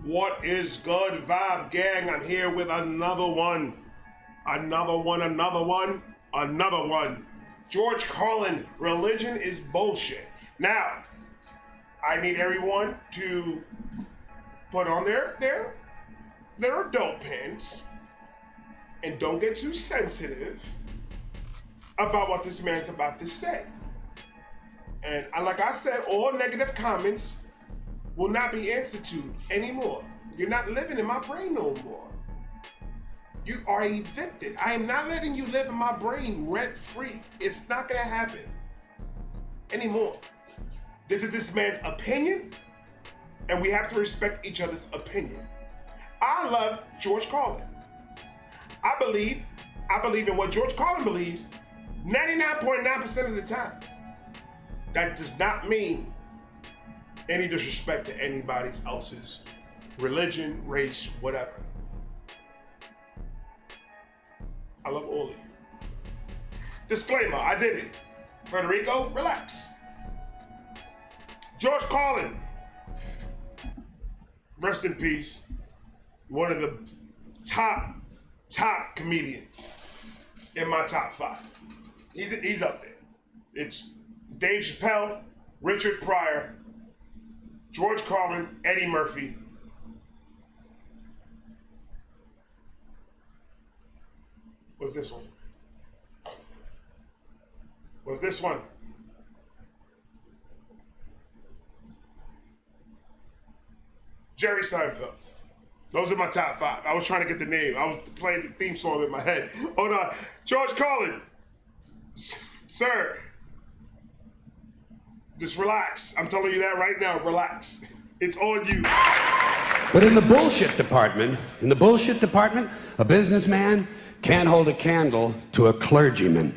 What is good, Vibe Gang? I'm here with another one. George Carlin, religion is bullshit. Now, I need everyone to put on their adult pants and don't get too sensitive about what this man's about to say. And like I said, all negative comments will not be instituted anymore. You're not living in my brain no more. You are evicted. I am not letting you live in my brain rent-free. It's not gonna happen anymore. This is this man's opinion, and we have to respect each other's opinion. I love George Carlin. I believe in what George Carlin believes 99.9% of the time. That does not mean any disrespect to anybody else's religion, race, whatever. I love all of you. Disclaimer, I did it. Federico, relax. George Carlin, rest in peace. One of the top comedians in my top 5. He's up there. It's Dave Chappelle, Richard Pryor, George Carlin, Eddie Murphy. What's this one? What's this one? Jerry Seinfeld. Those are my top 5. I was trying to get the name. I was playing the theme song in my head. Hold on. George Carlin. Sir. Just relax. I'm telling you that right now. Relax. It's on you. But in the bullshit department, a businessman can't hold a candle to a clergyman.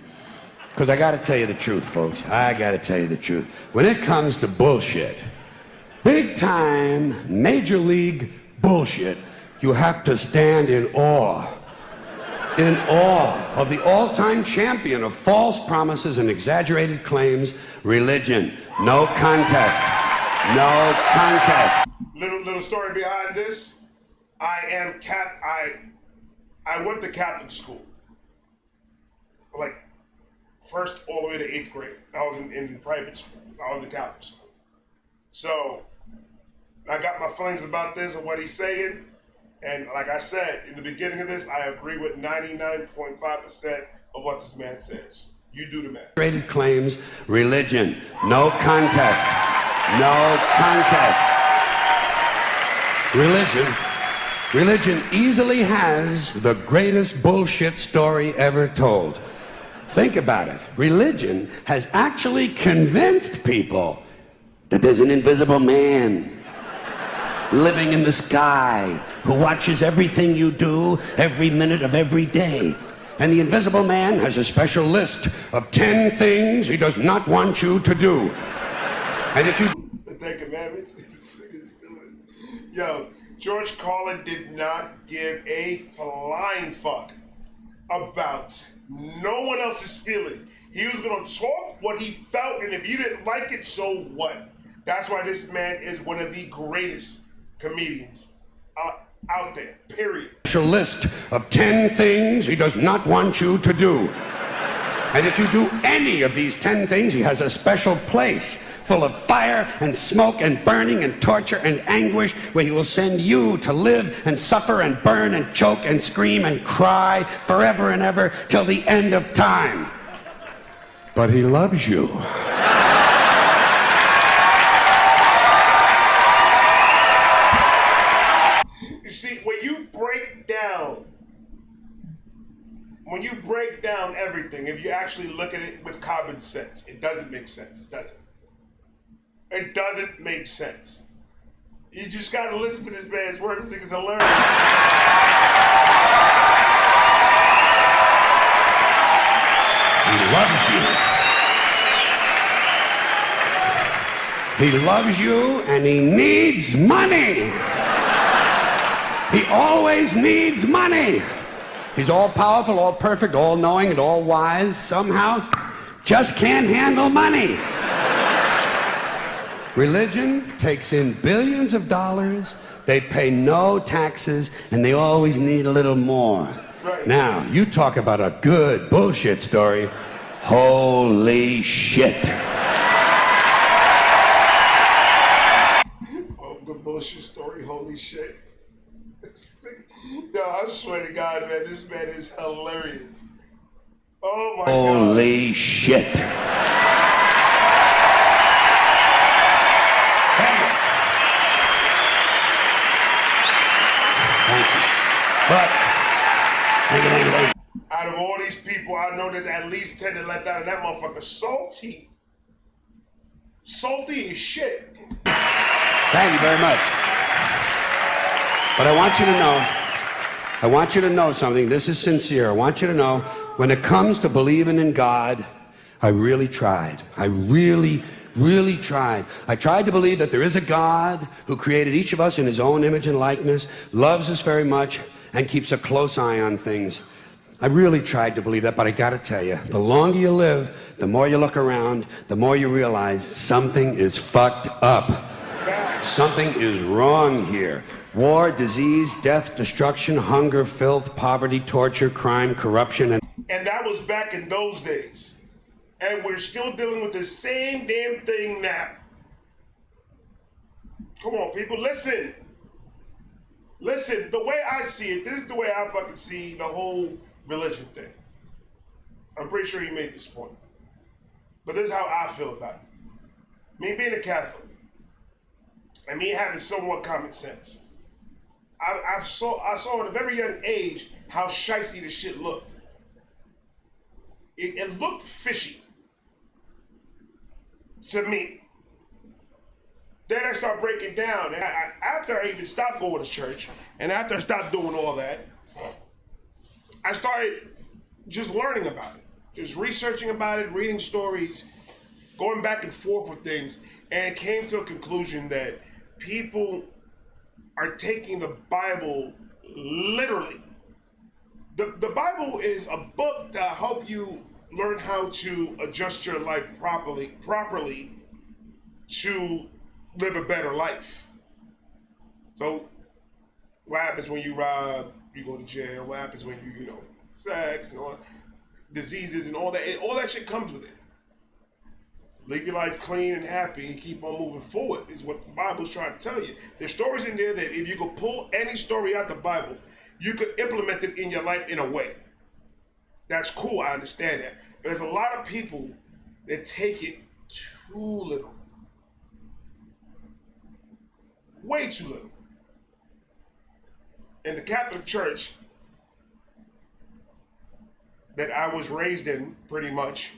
Because I gotta tell you the truth, folks. I gotta tell you the truth. When it comes to bullshit, big time, major league bullshit, you have to stand in awe of the all-time champion of false promises and exaggerated claims, religion. No contest. No contest. Little story behind this. I went to Catholic school. Like, first all the way to 8th grade. I was in private school. I was in Catholic school. So, I got my feelings about this and what he's saying. And like I said, in the beginning of this, I agree with 99.5% of what this man says. You do the math. Exaggerated claims, religion. No contest. No contest. Religion easily has the greatest bullshit story ever told. Think about it. Religion has actually convinced people that there's an invisible man living in the sky who watches everything you do every minute of every day. And the invisible man has a special list of 10 things he does not want you to do. And if you... The 10 Commandments? Yo, George Carlin did not give a flying fuck about no one else's feelings. He was gonna talk what he felt, and if you didn't like it, so what? That's why this man is one of the greatest comedians out there, period. A list of 10 things he does not want you to do. And if you do any of these 10 things, he has a special place full of fire and smoke and burning and torture and anguish where he will send you to live and suffer and burn and choke and scream and cry forever and ever till the end of time. But he loves you. See, when you break down everything, if you actually look at it with common sense, it doesn't make sense, does it? It doesn't make sense. You just gotta listen to this man's words. This thing is hilarious. He loves you. He loves you and he needs money. He always needs money. He's all powerful, all perfect, all knowing, and all wise. Somehow, just can't handle money. Religion takes in billions of dollars They pay no taxes, and they always need a little more. Right. Now, you talk about a good bullshit story. Holy shit. Oh, good bullshit story. Holy shit. Yo, I swear to God, man, this man is hilarious. Oh my God. Holy shit. Thank you. But, thank you. Out of all these people, I know there's at least 10 that left out of that motherfucker. Salty. Salty as shit. Thank you very much. But I want you to know something. This is sincere. I want you to know, when it comes to believing in God, I really tried. I really tried. I tried to believe that there is a God who created each of us in his own image and likeness, loves us very much, and keeps a close eye on things. I really tried to believe that, but I gotta tell you, the longer you live, the more you look around, the more you realize something is fucked up. Something is wrong here. War, disease, death, destruction, hunger, filth, poverty, torture, crime, corruption, and that was back in those days. And we're still dealing with the same damn thing now. Come on, people, listen. Listen, the way I see it, this is the way I fucking see the whole religion thing. I'm pretty sure he made this point. But this is how I feel about it. Me being a Catholic, and me having somewhat common sense, I saw at a very young age how shicey this shit looked. It looked fishy to me. Then I start breaking down, and after I even stopped going to church, and after I stopped doing all that, I started just learning about it, just researching about it, reading stories, going back and forth with things, and came to a conclusion that people are taking the Bible literally. The Bible is a book to help you learn how to adjust your life properly to live a better life. So, what happens when you rob, you go to jail? What happens when you sex and all diseases and all that? All that shit comes with it. Live your life clean and happy and keep on moving forward is what the Bible's trying to tell you. There's stories in there that if you could pull any story out the Bible, you could implement it in your life in a way. That's cool, I understand that. But there's a lot of people that take it too little. Way too little. In the Catholic Church that I was raised in, pretty much,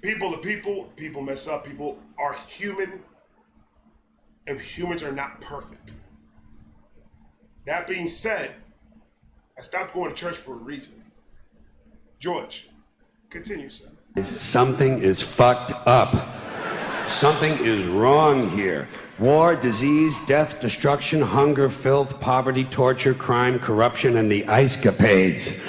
people are people, people mess up, people are human, and humans are not perfect. That being said, I stopped going to church for a reason. George, continue, sir. Something is fucked up. Something is wrong here. War, disease, death, destruction, hunger, filth, poverty, torture, crime, corruption, and the ice-capades.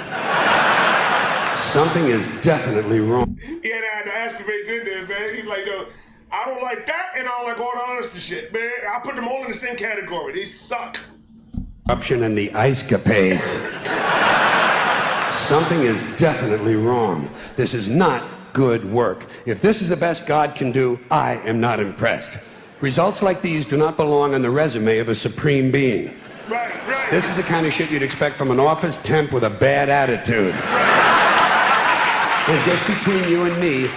Something is definitely wrong. Yeah, the escapades in there, man. He's like, yo, I don't like that, and I don't like all the honesty shit, man. I put them all in the same category. They suck. Corruption and the ice-capades. Something is definitely wrong. This is not good work. If this is the best God can do, I am not impressed. Results like these do not belong on the resume of a supreme being. Right. This is the kind of shit you'd expect from an office temp with a bad attitude. And just between you and me,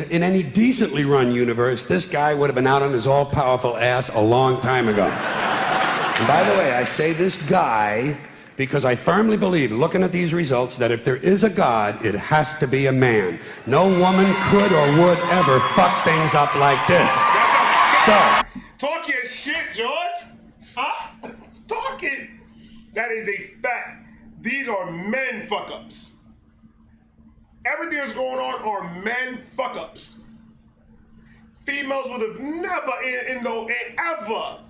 in any decently run universe, this guy would have been out on his all-powerful ass a long time ago. And by the way, I say this guy because I firmly believe, looking at these results, that if there is a God, it has to be a man. No woman could or would ever fuck things up like this. That's a fact. So, talk your shit, George. Huh? Talk it. That is a fact. These are men fuck-ups. Everything that's going on are men fuck-ups. Females would have never, ever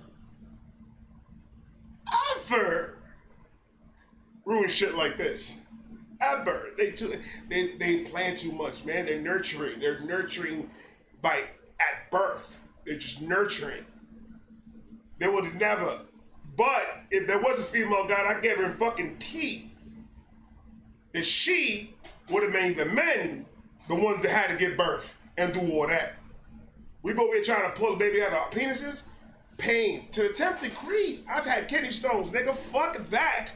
ruin shit like this. Ever. They plan too much, man. They're nurturing. They're nurturing at birth. They're just nurturing. There would have never. But if there was a female God, I gave her fucking tea. And she would have made the men the ones that had to give birth and do all that. We both been trying to pull the baby out of our penises. Pain to the 10th degree. I've had kidney stones, nigga. Fuck that.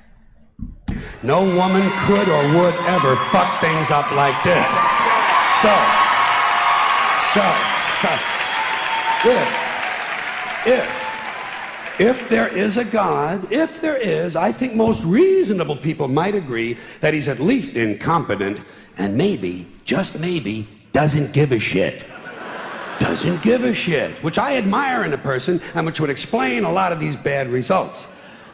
No woman could or would ever fuck things up like this. If there is a God, if there is, I think most reasonable people might agree that he's at least incompetent and maybe, just maybe, doesn't give a shit. Doesn't give a shit, which I admire in a person and which would explain a lot of these bad results.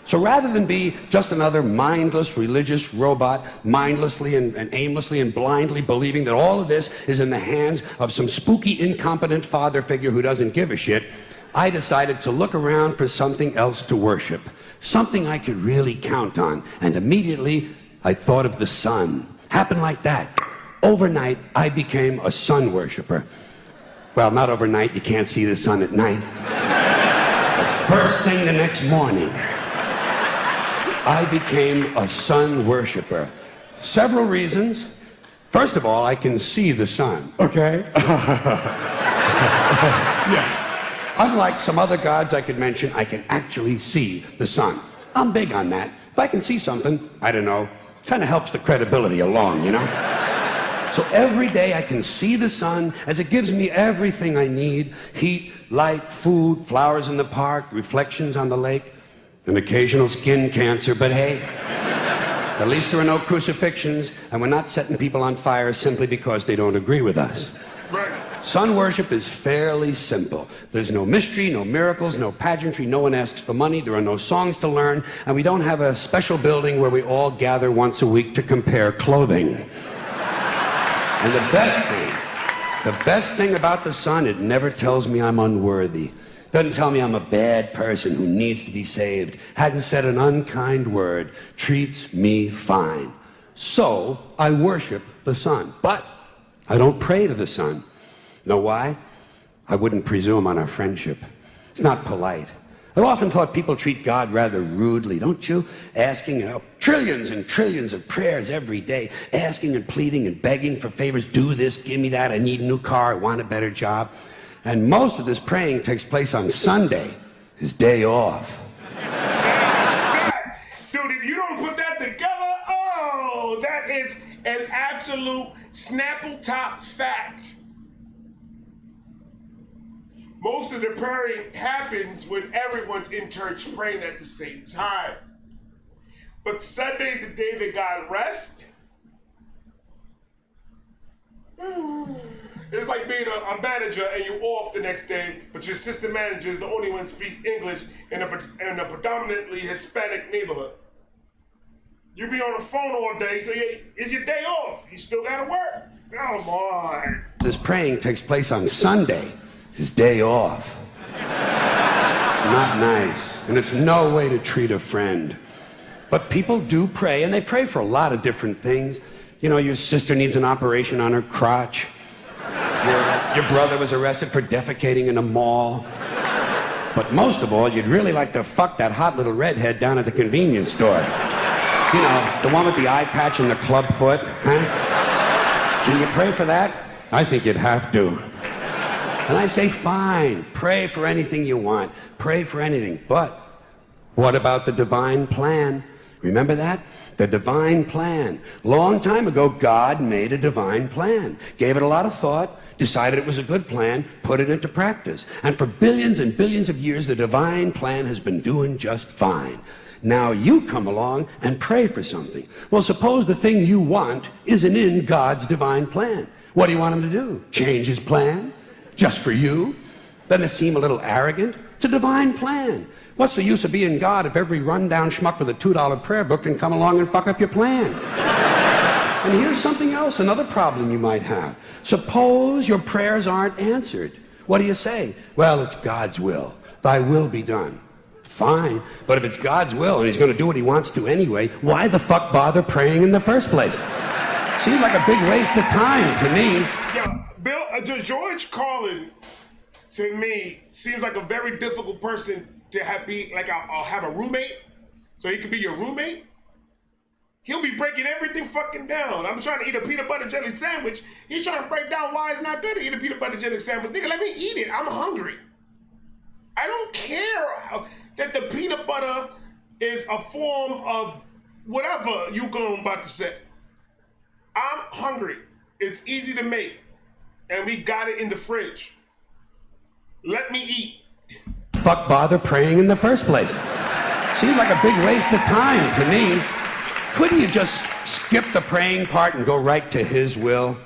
So rather than be just another mindless religious robot, mindlessly and aimlessly and blindly believing that all of this is in the hands of some spooky, incompetent father figure who doesn't give a shit, I decided to look around for something else to worship, something I could really count on. And immediately, I thought of the sun. Happened like that. Overnight, I became a sun worshiper. Well, not overnight, you can't see the sun at night. But first thing the next morning, I became a sun worshiper. Several reasons. First of all, I can see the sun, okay? Yeah. Unlike some other gods I could mention, I can actually see the sun. I'm big on that. If I can see something, I don't know, kind of helps the credibility along, you know? So every day I can see the sun as it gives me everything I need: heat, light, food, flowers in the park, reflections on the lake, an occasional skin cancer, but hey, at least there are no crucifixions, and we're not setting people on fire simply because they don't agree with us. Right. Sun worship is fairly simple. There's no mystery, no miracles, no pageantry, no one asks for money, there are no songs to learn, and we don't have a special building where we all gather once a week to compare clothing. And the best thing about the sun, it never tells me I'm unworthy. Doesn't tell me I'm a bad person who needs to be saved. Hadn't said an unkind word. Treats me fine. So I worship the sun. But I don't pray to the sun. Know why? I wouldn't presume on our friendship. It's not polite. I've often thought people treat God rather rudely, don't you? Asking trillions and trillions of prayers every day, asking and pleading and begging for favors. Do this, give me that, I need a new car, I want a better job. And most of this praying takes place on Sunday, his day off. Dude, if you don't put that together, oh, that is an absolute Snapple top fact. Most of the praying happens when everyone's in church praying at the same time. But Sunday's the day that God rests. It's like being a manager and you off the next day, but your assistant manager is the only one who speaks English in a predominantly Hispanic neighborhood. You be on the phone all day, so it's your day off. You still gotta work. Come on. This praying takes place on Sunday, his day off. It's not nice, and it's no way to treat a friend. But people do pray, and they pray for a lot of different things. You know, your sister needs an operation on her crotch. Your brother was arrested for defecating in a mall. But most of all, you'd really like to fuck that hot little redhead down at the convenience store. You know, the one with the eye patch and the club foot, huh? Can you pray for that? I think you'd have to. And I say, fine, pray for anything you want. Pray for anything. But what about the divine plan? Remember that? The divine plan. Long time ago, God made a divine plan. Gave it a lot of thought, decided it was a good plan, put it into practice. And for billions and billions of years, the divine plan has been doing just fine. Now you come along and pray for something. Well, suppose the thing you want isn't in God's divine plan. What do you want him to do? Change his plan? Just for you? Doesn't it seem a little arrogant? It's a divine plan. What's the use of being God if every rundown schmuck with a $2 prayer book can come along and fuck up your plan? And here's something else, another problem you might have. Suppose your prayers aren't answered. What do you say? Well, it's God's will. Thy will be done. Fine, but if it's God's will and he's going to do what he wants to anyway, why the fuck bother praying in the first place? Seems like a big waste of time to me. Yeah, George Carlin, to me, seems like a very difficult person to I'll have a roommate, so he could be your roommate. He'll be breaking everything fucking down. I'm trying to eat a peanut butter jelly sandwich. He's trying to break down why it's not good to eat a peanut butter jelly sandwich. Nigga, let me eat it. I'm hungry. I don't care that the peanut butter is a form of whatever you about to say. I'm hungry. It's easy to make. And we got it in the fridge. Let me eat. Fuck bother praying in the first place? Seemed like a big waste of time to me. Couldn't you just skip the praying part and go right to his will?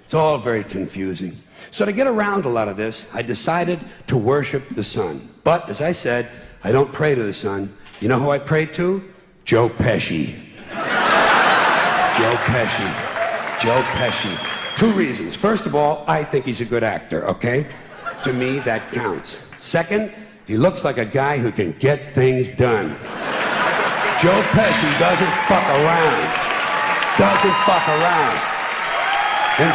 It's all very confusing. So to get around a lot of this, I decided to worship the sun. But as I said, I don't pray to the sun. You know who I pray to? Joe Pesci. Joe Pesci. Joe Pesci. 2 reasons. First of all, I think he's a good actor, okay? To me, that counts. Second, he looks like a guy who can get things done. Joe Pesci doesn't fuck around. Doesn't fuck around. In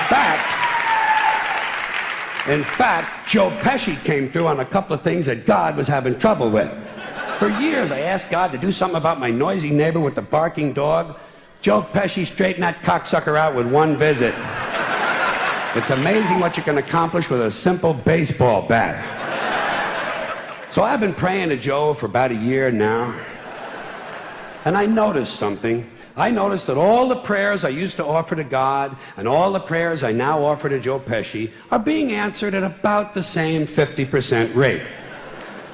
fact, Joe Pesci came through on a couple of things that God was having trouble with. For years, I asked God to do something about my noisy neighbor with the barking dog. Joe Pesci straightened that cocksucker out with 1 visit. It's amazing what you can accomplish with a simple baseball bat. So I've been praying to Joe for about a year now. And I noticed something. I noticed that all the prayers I used to offer to God and all the prayers I now offer to Joe Pesci are being answered at about the same 50% rate.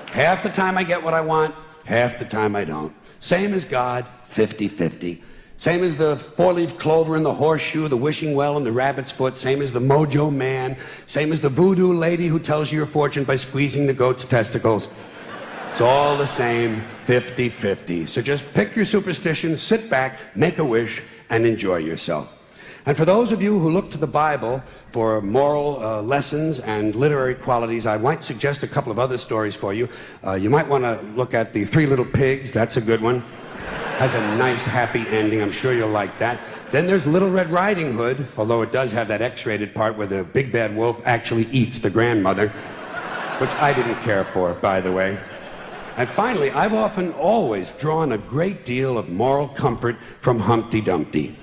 Half the time I get what I want, half the time I don't. Same as God, 50-50. Same as the 4-leaf clover and the horseshoe, the wishing well and the rabbit's foot. Same as the mojo man. Same as the voodoo lady who tells you your fortune by squeezing the goat's testicles. It's all the same, 50-50. So just pick your superstition, sit back, make a wish, and enjoy yourself. And for those of you who look to the Bible for moral lessons and literary qualities, I might suggest a couple of other stories for you. You might want to look at the 3 Little Pigs. That's a good one. Has a nice, happy ending. I'm sure you'll like that. Then there's Little Red Riding Hood, although it does have that X-rated part where the big bad wolf actually eats the grandmother, which I didn't care for, by the way. And finally, I've often always drawn a great deal of moral comfort from Humpty Dumpty.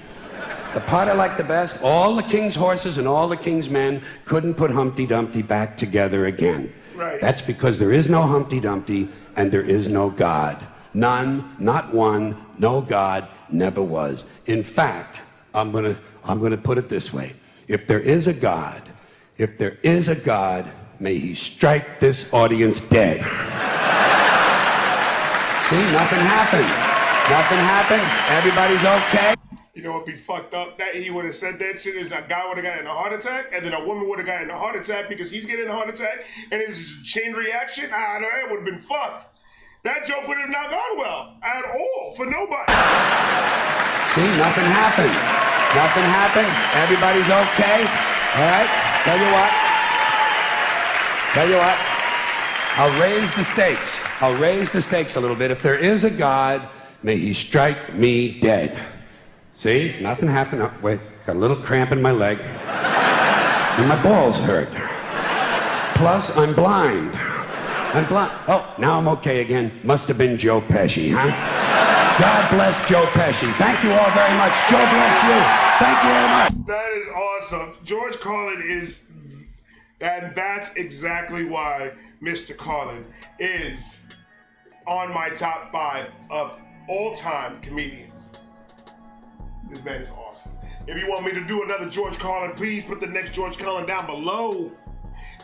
The part I like the best, all the king's horses and all the king's men couldn't put Humpty Dumpty back together again. Right. That's because there is no Humpty Dumpty and there is no God. None, not one, no God, never was. In fact, I'm gonna put it this way. If there is a God, may he strike this audience dead. See, nothing happened. Nothing happened. Everybody's okay. You know what be fucked up? That he would have said that shit is a guy would have gotten a heart attack, and then a woman would have gotten a heart attack because he's getting a heart attack, and it's a chain reaction. I know it would have been fucked. That joke would have not gone well at all for nobody. See, nothing happened. Nothing happened. Everybody's okay. All right. Tell you what. I'll raise the stakes. I'll raise the stakes a little bit. If there is a God, may he strike me dead. See, nothing happened. Oh, wait, got a little cramp in my leg. And my balls hurt. Plus, I'm blind. Oh, now I'm okay again. Must have been Joe Pesci, huh? God bless Joe Pesci. Thank you all very much. Joe bless you. Thank you very much. That is awesome. George Carlin is, and that's exactly why Mr. Carlin is on my top 5 of all-time comedians. This man is awesome. If you want me to do another George Carlin, please put the next George Carlin down below,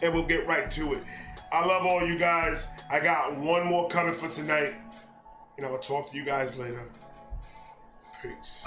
and we'll get right to it. I love all you guys. I got one more coming for tonight, and I'm gonna talk to you guys later. Peace.